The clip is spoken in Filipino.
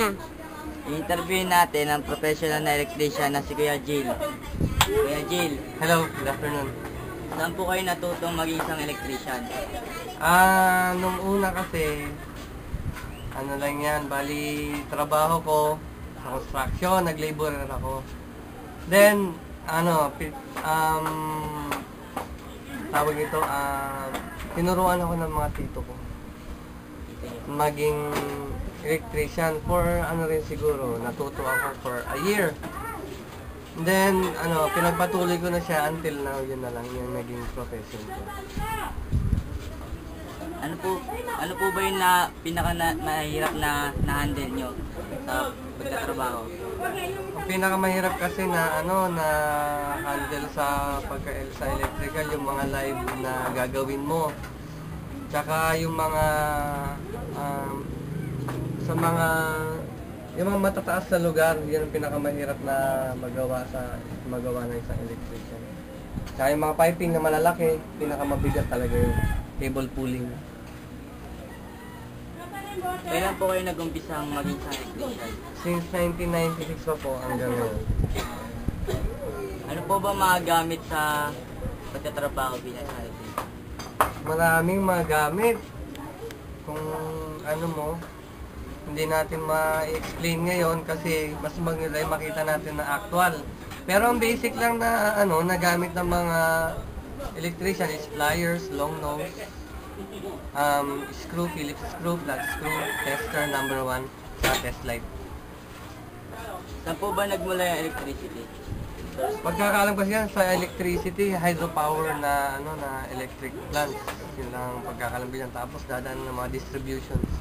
na. I-interview natin ang professional na electrician na si Kuya Jill. Kuya Jill, Hello, good afternoon. saan po kayo natutong maging isang electrician? Nung una kasi, ano lang yan, bali trabaho ko sa construction, nag-laborer ako. Then, tawag ito, tinuruan ako ng mga tito ko maging electrician for rin siguro, natuto ako for a year. Then, pinagpatuloy ko na siya until now, yun na lang yung naging profession ko. Ano po ba yung mahirap na na-handle nyo sa pagtatrabaho? Ang pinakamahirap kasi na na handle sa sa electrical yung mga live na gagawin mo. Tsaka yung mga yung mga matataas na lugar, yan ang pinakamahirap na magawa ng isang electrician. Tsaka yung mga piping na malalaki, pinakamabigat talaga yung cable pulling. Kailan po kayo nag-umpisang maging isang electrician? Since 1996 pa po hanggang ngayon. Ano po ba mga gamit sa pagtatrabaho bilang isang electrician? Maraming mga gamit. Kung hindi natin ma-explain ngayon kasi mas maganda makita natin na actual. Pero ang basic lang na na gamit ng mga electrician is pliers, long nose, screw, Phillips screw, flat screw, tester number 1, sa test light. Saan po ba nagmula yung electricity? Pagkakaalam kasi yan sa electricity, hydropower na electric plants. Yun lang ang pagkakaalam ko yan. Tapos dadaan ng mga distributions.